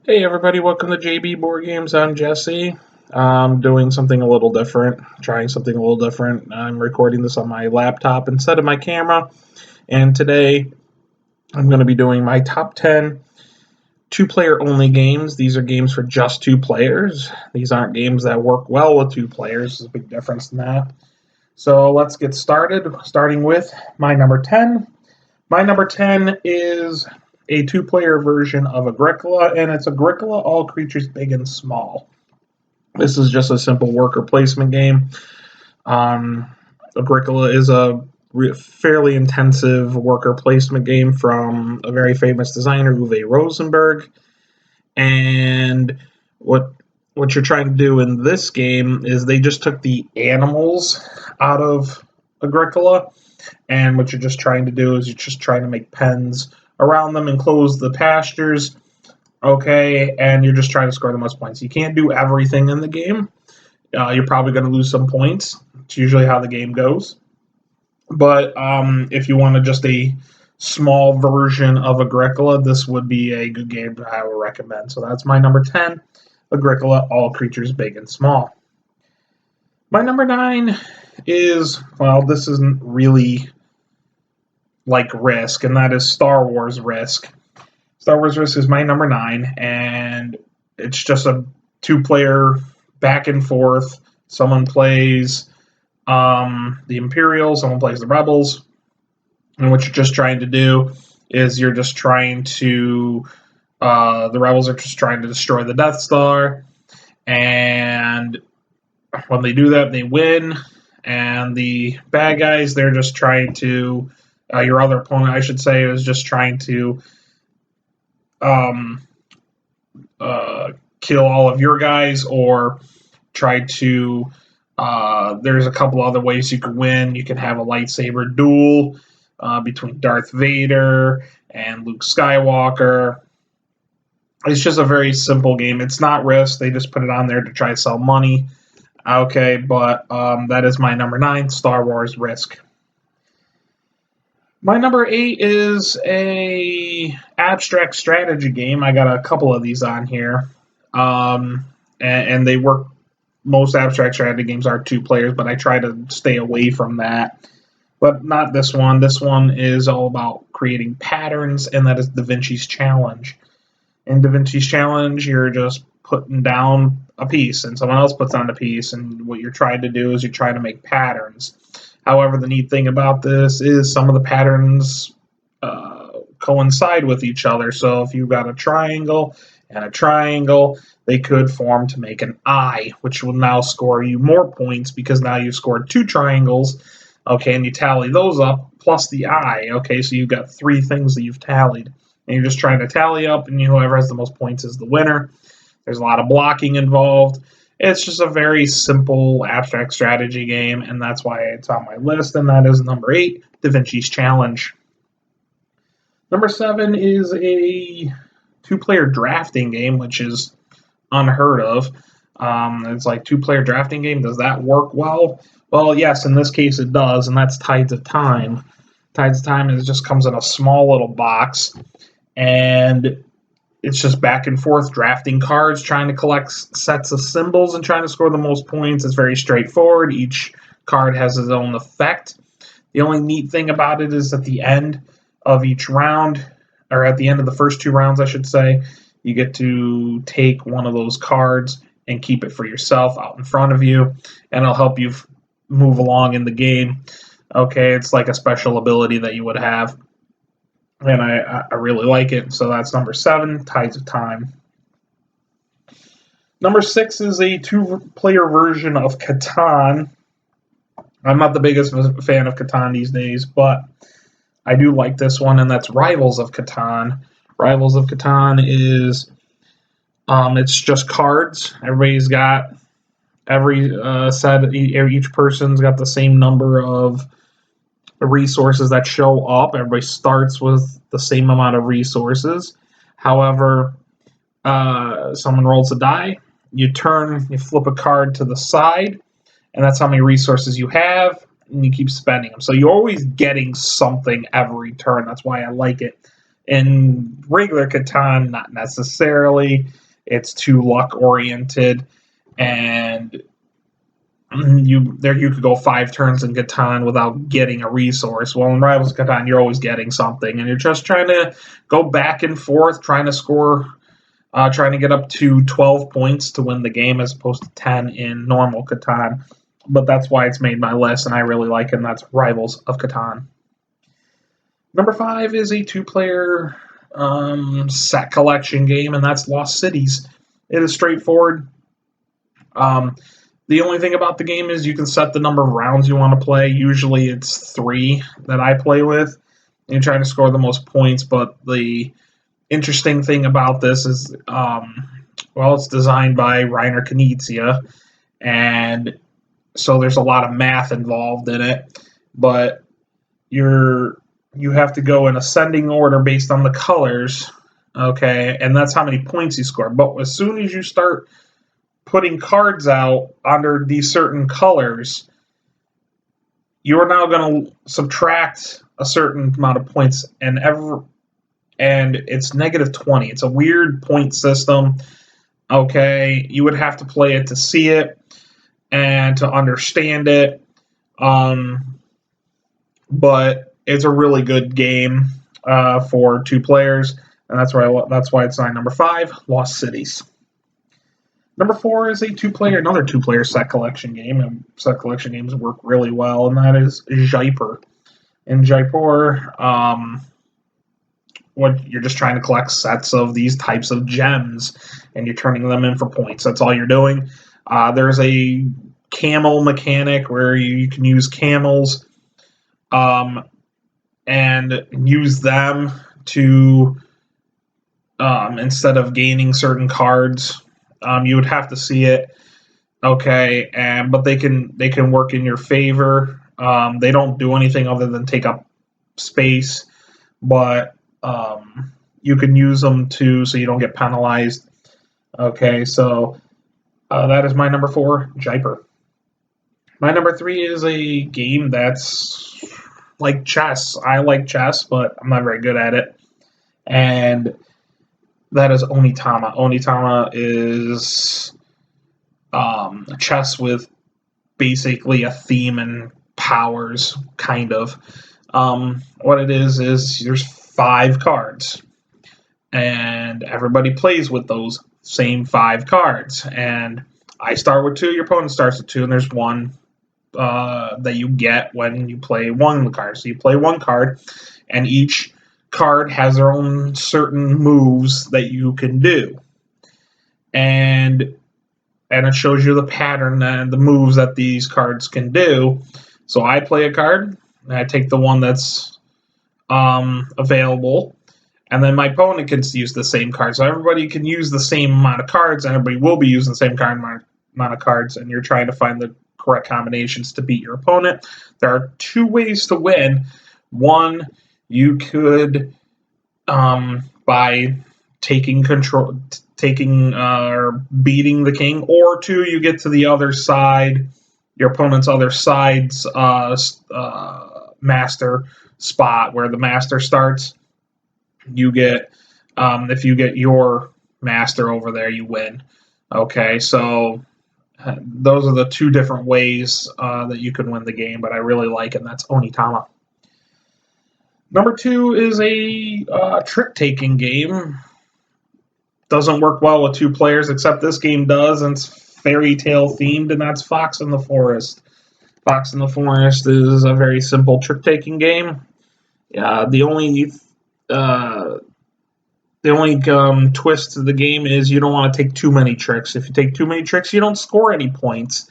Hey everybody, welcome to JB Board Games. I'm Jesse. I'm doing something a little different, trying something a little different. I'm recording this on my laptop instead of my camera, and today I'm going to be doing my top 10 two-player only games. These are games for just two players. These aren't games that work well with two players. There's a big difference in that. So let's get started, starting with my number 10. My number 10 is a two-player version of Agricola, and it's Agricola, All Creatures Big and Small. This is just a simple worker placement game. Agricola is a fairly intensive worker placement game from a very famous designer, Uwe Rosenberg. And what you're trying to do in this game is they just took the animals out of Agricola, and what you're just trying to do is you're just trying to make pens around them and close the pastures, okay, and you're just trying to score the most points. You can't do everything in the game. You're probably going to lose some points. It's usually how the game goes. But if you wanted just a small version of Agricola, this would be a good game that I would recommend. So that's my number 10, Agricola, All Creatures Big and Small. My number 9 is, well, this isn't really like Risk, and that is Star Wars Risk. Star Wars Risk is my number 9, and it's just a two-player back and forth. Someone plays the Imperials, someone plays the Rebels, and what you're just trying to do is you're just trying to the Rebels are just trying to destroy the Death Star, and when they do that, they win, and the bad guys, they're just trying to your other opponent, I should say, is just trying to kill all of your guys, or try to there's a couple other ways you could win. You can have a lightsaber duel between Darth Vader and Luke Skywalker. It's just a very simple game. It's not Risk. They just put it on there to try to sell money. Okay, but that is my number 9, Star Wars Risk. My number 8 is a abstract strategy game. I got a couple of these on here, and they work. Most abstract strategy games are two players, but I try to stay away from that. But not this one. This one is all about creating patterns, and that is Da Vinci's Challenge. In Da Vinci's Challenge, you're just putting down a piece, and someone else puts on a piece, and what you're trying to do is you're trying to make patterns. However, the neat thing about this is some of the patterns coincide with each other. So if you've got a triangle and a triangle, they could form to make an eye, which will now score you more points because now you've scored two triangles, okay, and you tally those up plus the eye, okay, so you've got three things that you've tallied. And you're just trying to tally up, and whoever has the most points is the winner. There's a lot of blocking involved. It's just a very simple abstract strategy game, and that's why it's on my list, and that is number 8, Da Vinci's Challenge. Number 7 is a two-player drafting game, which is unheard of. It's like two-player drafting game. Does that work well? Well, yes, in this case it does, and that's Tides of Time. Tides of Time just comes in a small little box, and it's just back and forth drafting cards, trying to collect sets of symbols and trying to score the most points. It's very straightforward. Each card has its own effect. The only neat thing about it is at the end of each round, or at the end of the first two rounds, I should say, you get to take one of those cards and keep it for yourself out in front of you, and it'll help you move along in the game. Okay, it's like a special ability that you would have. And I really like it. So that's number 7, Tides of Time. Number 6 is a two-player version of Catan. I'm not the biggest fan of Catan these days, but I do like this one, and that's Rivals of Catan. Rivals of Catan is it's just cards. Everybody's got every set. Each person's got the same number of resources that show up. Everybody starts with the same amount of resources. However, someone rolls a die, you flip a card to the side, and that's how many resources you have, and you keep spending them. So you're always getting something every turn. That's why I like it. In regular Catan, not necessarily. It's too luck oriented, and you could go 5 turns in Catan without getting a resource. Well, in Rivals Catan, you're always getting something, and you're just trying to go back and forth, trying to score, trying to get up to 12 points to win the game as opposed to 10 in normal Catan. But that's why it's made my list, and I really like it, and that's Rivals of Catan. Number 5 is a 2-player set collection game, and that's Lost Cities. It is straightforward. The only thing about the game is you can set the number of rounds you want to play. Usually it's 3 that I play with. And you're trying to score the most points, but the interesting thing about this is, it's designed by Reiner Knizia, and so there's a lot of math involved in it, but you have to go in ascending order based on the colors, okay, and that's how many points you score. But as soon as you start putting cards out under these certain colors, you are now going to subtract a certain amount of points, and it's -20. It's a weird point system. Okay, you would have to play it to see it and to understand it. But it's a really good game for 2 players, and that's why it's my number 5, Lost Cities. Number 4 is another 2-player set collection game, and set collection games work really well, and that is Jaipur. In Jaipur, you're just trying to collect sets of these types of gems, and you're turning them in for points. That's all you're doing. There's a camel mechanic where you can use camels and use them to, instead of gaining certain cards, you would have to see it. Okay, but they can work in your favor. They don't do anything other than take up space, but you can use them so you don't get penalized. Okay, so that is my number 4, Jaipur. My number 3 is a game that's like chess. I like chess, but I'm not very good at it. And that is Onitama. Onitama is chess with basically a theme and powers, kind of. What it is there's 5 cards, and everybody plays with those same 5 cards. And I start with 2, your opponent starts with 2, and there's 1 that you get when you play 1 card. So you play 1 card, and each card has their own certain moves that you can do. And it shows you the pattern and the moves that these cards can do. So I play a card, and I take the one that's available, and then my opponent can use the same card. So everybody can use the same amount of cards, and everybody will be using the same amount of cards, and you're trying to find the correct combinations to beat your opponent. There are 2 ways to win. One, you could, by taking control, or beating the king, or 2, you get to the other side, your opponent's other side's master spot where the master starts. You get, if you get your master over there, you win. Okay, so those are the 2 different ways that you can win the game, but I really like it, and that's Onitama. Number 2 is a trick-taking game. Doesn't work well with 2 players, except this game does, and it's fairy tale themed, and that's Fox in the Forest. Fox in the Forest is a very simple trick-taking game. The only twist to the game is you don't want to take too many tricks. If you take too many tricks, you don't score any points.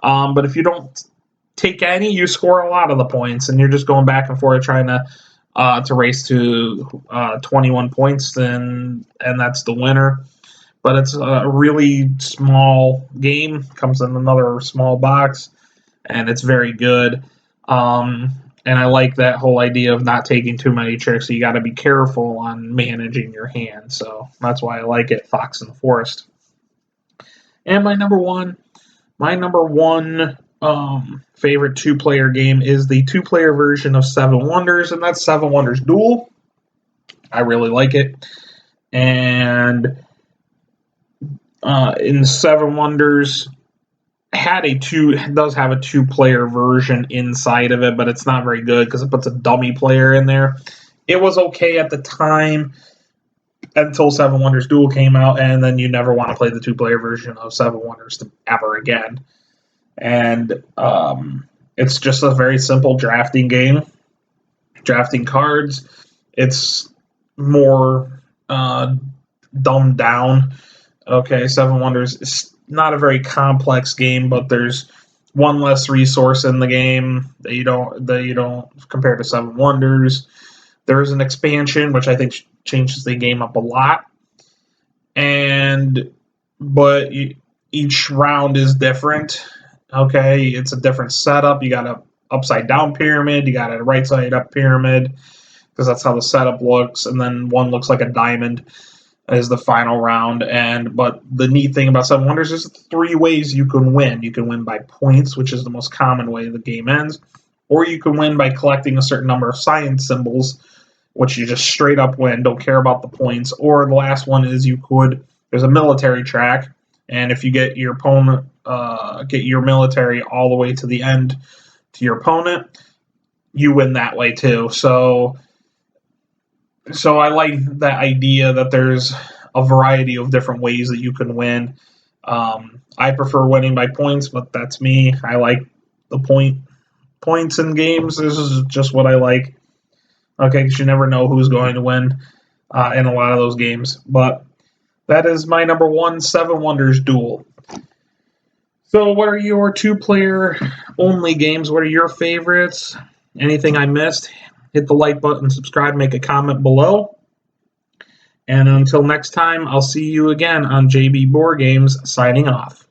But if you don't take any, you score a lot of the points, and you're just going back and forth trying to race to 21 points, and that's the winner. But it's a really small game. Comes in another small box, and it's very good. And I like that whole idea of not taking too many tricks. So you got to be careful on managing your hand. So that's why I like it, Fox in the Forest. And my number one favorite 2-player game is the 2-player version of Seven Wonders, and that's Seven Wonders Duel. I really like it. And in Seven Wonders, does have a 2-player version inside of it, but it's not very good because it puts a dummy player in there. It was okay at the time until Seven Wonders Duel came out, and then you never want to play the 2-player version of Seven Wonders ever again. And it's just a very simple drafting game, drafting cards. It's more dumbed down. Okay, Seven Wonders is not a very complex game, but there's one less resource in the game that you don't compare to Seven Wonders. There is an expansion which I think changes the game up a lot, but each round is different. Okay, it's a different setup. You got a upside down pyramid, you got a right side up pyramid because that's how the setup looks, and then one looks like a diamond is the final round. But the neat thing about Seven Wonders is 3 ways you can win. You can win by points, which is the most common way the game ends, or you can win by collecting a certain number of science symbols, which you just straight up win, don't care about the points. Or the last one is there's a military track, and if you get your opponent, get your military all the way to the end to your opponent, you win that way too. So I like that idea that there's a variety of different ways that you can win. I prefer winning by points, but that's me. I like the points in games. This is just what I like. Okay, because you never know who's going to win in a lot of those games. But that is my number 1, Seven Wonders Duel. So what are your 2-player only games? What are your favorites? Anything I missed? Hit the like button, subscribe, make a comment below. And until next time, I'll see you again on JB Board Games, signing off.